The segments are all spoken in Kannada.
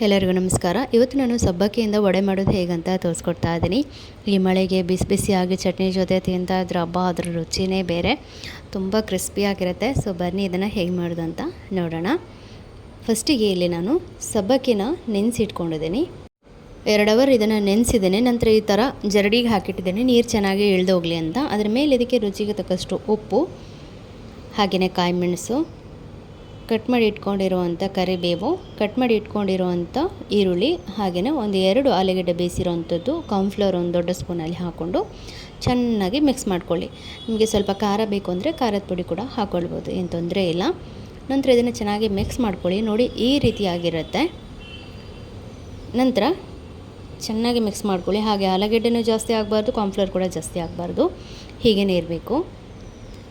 ಎಲ್ಲರಿಗೂ ನಮಸ್ಕಾರ. ಇವತ್ತು ನಾನು ಸಬ್ಬಕ್ಕಿಯಿಂದ ವಡೆ ಮಾಡೋದು ಹೇಗಂತ ತೋರಿಸ್ಕೊಡ್ತಾ ಇದ್ದೀನಿ. ಈ ಮಳೆಗೆ ಬಿಸಿ ಬಿಸಿಯಾಗಿ ಚಟ್ನಿ ಜೊತೆ ತಿಂತಾ ಇದ್ರೆ ಹಬ್ಬ ಅದರ ರುಚಿನೇ ಬೇರೆ, ತುಂಬ ಕ್ರಿಸ್ಪಿಯಾಗಿರುತ್ತೆ. ಸೊ ಬನ್ನಿ ಇದನ್ನು ಹೇಗೆ ಮಾಡೋದು ಅಂತ ನೋಡೋಣ. ಫಸ್ಟಿಗೆ ಇಲ್ಲಿ ನಾನು ಸಬ್ಬಕ್ಕಿನ ನೆನೆಸಿಟ್ಕೊಂಡಿದ್ದೀನಿ. 2 ಅವರ್ ಇದನ್ನು ನೆನೆಸಿದ್ದೇನೆ. ನಂತರ ಈ ಥರ ಜರಡಿಗೆ ಹಾಕಿಟ್ಟಿದ್ದೇನೆ, ನೀರು ಚೆನ್ನಾಗಿ ಇಳಿದೋಗಲಿ ಅಂತ. ಅದರ ಮೇಲೆ ಇದಕ್ಕೆ ರುಚಿಗೆ ತಕ್ಕಷ್ಟು ಉಪ್ಪು, ಹಾಗೆಯೇ ಕಾಯಿ ಮೆಣಸು, ಕಟ್ ಮಾಡಿ ಇಟ್ಕೊಂಡಿರುವಂಥ ಕರಿಬೇವು, ಕಟ್ ಮಾಡಿ ಇಟ್ಕೊಂಡಿರುವಂಥ ಈರುಳ್ಳಿ, ಹಾಗೆಯೇ 1-2 ಆಲೂಗಡ್ಡೆ ಬೇಯಿಸಿರೋವಂಥದ್ದು, ಕಾರ್ನ್ಫ್ಲವರ್ 1 ದೊಡ್ಡ ಸ್ಪೂನಲ್ಲಿ ಹಾಕ್ಕೊಂಡು ಚೆನ್ನಾಗಿ ಮಿಕ್ಸ್ ಮಾಡ್ಕೊಳ್ಳಿ. ನಿಮಗೆ ಸ್ವಲ್ಪ ಖಾರ ಬೇಕು ಅಂದರೆ ಖಾರದ ಪುಡಿ ಕೂಡ ಹಾಕ್ಕೊಳ್ಬೋದು, ಏನು ತೊಂದರೆ ಇಲ್ಲ. ನಂತರ ಇದನ್ನು ಚೆನ್ನಾಗಿ ಮಿಕ್ಸ್ ಮಾಡ್ಕೊಳ್ಳಿ. ನೋಡಿ ಈ ರೀತಿಯಾಗಿರುತ್ತೆ. ನಂತರ ಚೆನ್ನಾಗಿ ಮಿಕ್ಸ್ ಮಾಡ್ಕೊಳ್ಳಿ. ಹಾಗೆ ಆಲೂಗಡ್ಡೆನೂ ಜಾಸ್ತಿ ಆಗಬಾರ್ದು, ಕಾರ್ನ್ಫ್ಲವರ್ ಕೂಡ ಜಾಸ್ತಿ ಆಗಬಾರ್ದು, ಹೀಗೇ ಇರಬೇಕು.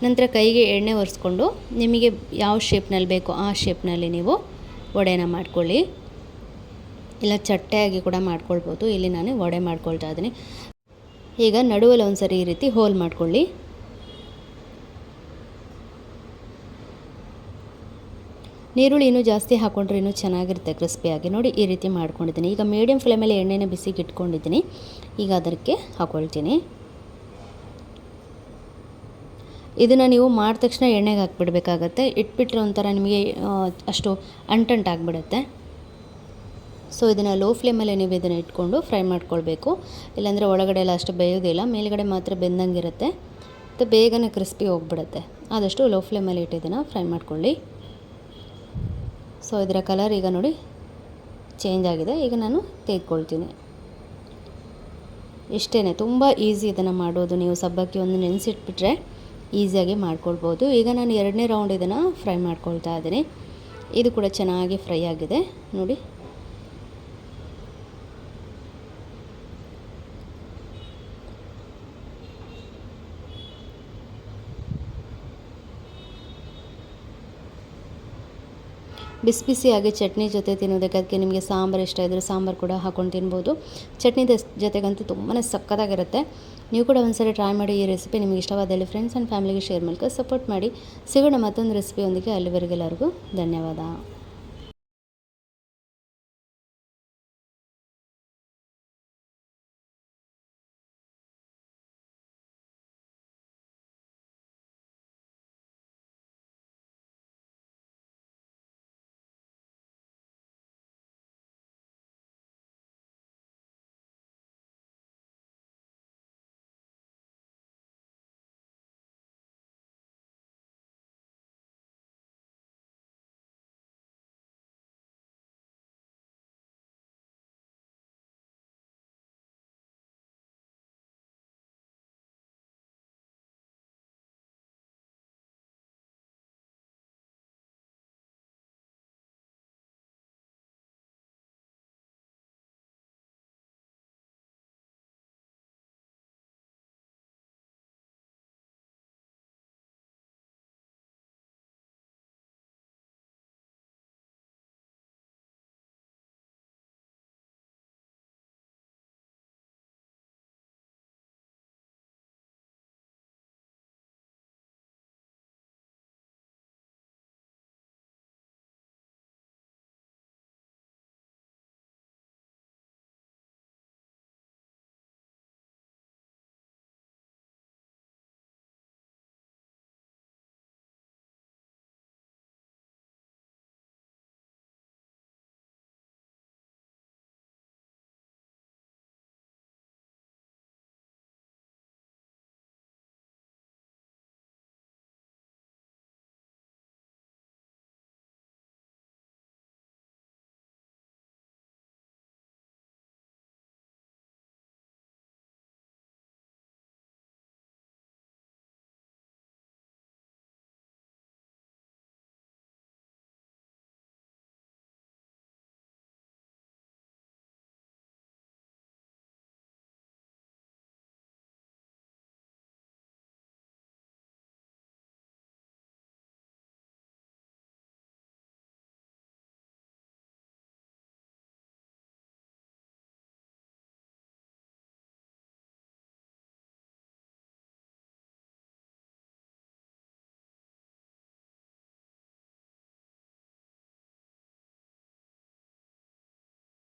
ನಂತರ ಕೈಗೆ ಎಣ್ಣೆ ಒರೆಸ್ಕೊಂಡು ನಿಮಗೆ ಯಾವ ಶೇಪ್ನಲ್ಲಿ ಬೇಕೋ ಆ ಶೇಪ್ನಲ್ಲಿ ನೀವು ವಡೆನ ಮಾಡ್ಕೊಳ್ಳಿ. ಇಲ್ಲ ಚಟ್ಟೆಯಾಗಿ ಕೂಡ ಮಾಡ್ಕೊಳ್ಬೋದು. ಇಲ್ಲಿ ನಾನು ವಡೆ ಮಾಡ್ಕೊಳ್ತಾ ಇದ್ದೀನಿ. ಈಗ ನಡುವಲ್ಲಿ ಒಂದು ಸರಿ ಈ ರೀತಿ ಹೋಲ್ ಮಾಡ್ಕೊಳ್ಳಿ. ನೀರುಳ್ಳಿ ಇನ್ನೂ ಜಾಸ್ತಿ ಹಾಕ್ಕೊಂಡ್ರೆ ಇನ್ನೂ ಚೆನ್ನಾಗಿರುತ್ತೆ ಕ್ರಿಸ್ಪಿಯಾಗಿ. ನೋಡಿ ಈ ರೀತಿ ಮಾಡ್ಕೊಂಡಿದ್ದೀನಿ. ಈಗ ಮೀಡಿಯಮ್ ಫ್ಲೇಮಲ್ಲಿ ಎಣ್ಣೆನ ಬಿಸಿಗೆ ಇಟ್ಕೊಂಡಿದ್ದೀನಿ. ಈಗ ಅದಕ್ಕೆ ಹಾಕ್ಕೊಳ್ತೀನಿ. ಇದನ್ನು ನೀವು ಮಾಡಿದ ತಕ್ಷಣ ಎಣ್ಣೆಗೆ ಹಾಕಿಬಿಡ್ಬೇಕಾಗತ್ತೆ. ಇಟ್ಬಿಟ್ರೆ ಒಂಥರ ನಿಮಗೆ ಅಷ್ಟು ಅಂಟಂಟಾಗಿಬಿಡುತ್ತೆ. ಸೊ ಇದನ್ನು ಲೋ ಫ್ಲೇಮಲ್ಲಿ ನೀವು ಇದನ್ನು ಇಟ್ಕೊಂಡು ಫ್ರೈ ಮಾಡ್ಕೊಳ್ಬೇಕು. ಇಲ್ಲಾಂದರೆ ಒಳಗಡೆ ಎಲ್ಲ ಅಷ್ಟು ಬೇಯೋದಿಲ್ಲ, ಮೇಲ್ಗಡೆ ಮಾತ್ರ ಬೆಂದಂಗಿರುತ್ತೆ ಮತ್ತು ಬೇಗನೆ ಕ್ರಿಸ್ಪಿ ಹೋಗ್ಬಿಡುತ್ತೆ. ಆದಷ್ಟು ಲೋ ಫ್ಲೇಮಲ್ಲಿ ಇಟ್ಟು ಇದನ್ನು ಫ್ರೈ ಮಾಡ್ಕೊಳ್ಳಿ. ಸೊ ಇದರ ಕಲರ್ ಈಗ ನೋಡಿ ಚೇಂಜ್ ಆಗಿದೆ. ಈಗ ನಾನು ತೆಗೆದುಕೊಳ್ತೀನಿ. ಇಷ್ಟೇ, ತುಂಬ ಈಸಿ ಇದನ್ನು ಮಾಡೋದು. ನೀವು ಸಬ್ಬಕ್ಕಿ ಒಂದು ನೆನೆಸಿಟ್ಬಿಟ್ರೆ ಈಸಿಯಾಗಿ ಮಾಡ್ಕೊಳ್ಬೋದು. ಈಗ ನಾನು 2ನೇ ರೌಂಡ್ ಇದನ್ನು ಫ್ರೈ ಮಾಡ್ಕೊಳ್ತಾ ಇದ್ದೀನಿ. ಇದು ಕೂಡ ಚೆನ್ನಾಗಿ ಫ್ರೈ ಆಗಿದೆ ನೋಡಿ. ಬಿಸಿ ಬಿಸಿಯಾಗಿ ಚಟ್ನಿ ಜೊತೆ ತಿನ್ನೋದಕ್ಕೆ, ಅದಕ್ಕೆ ನಿಮಗೆ ಸಾಂಬಾರು ಇಷ್ಟ ಇದ್ದರೆ ಸಾಂಬಾರು ಕೂಡ ಹಾಕ್ಕೊಂಡು ತಿನ್ಬೋದು. ಚಟ್ನಿ ಜೊತೆಗಂತೂ ತುಂಬಾ ಸಕ್ಕತ್ತಾಗಿರುತ್ತೆ. ನೀವು ಕೂಡ ಒಂದ್ಸರಿ ಟ್ರೈ ಮಾಡಿ. ಈ ರೆಸಿಪಿ ನಿಮಗೆ ಇಷ್ಟವಾದಲ್ಲಿ ಫ್ರೆಂಡ್ಸ್ ಆ್ಯಂಡ್ ಫ್ಯಾಮಿಲಿಗೆ ಶೇರ್ ಮೂಲಕ ಸಪೋರ್ಟ್ ಮಾಡಿ. ಸಿಗೋಣ ಮತ್ತೊಂದು ರೆಸಿಪಿಯೊಂದಿಗೆ. ಅಲ್ಲಿವರೆಗೆಲ್ಲರಿಗೂ ಧನ್ಯವಾದ.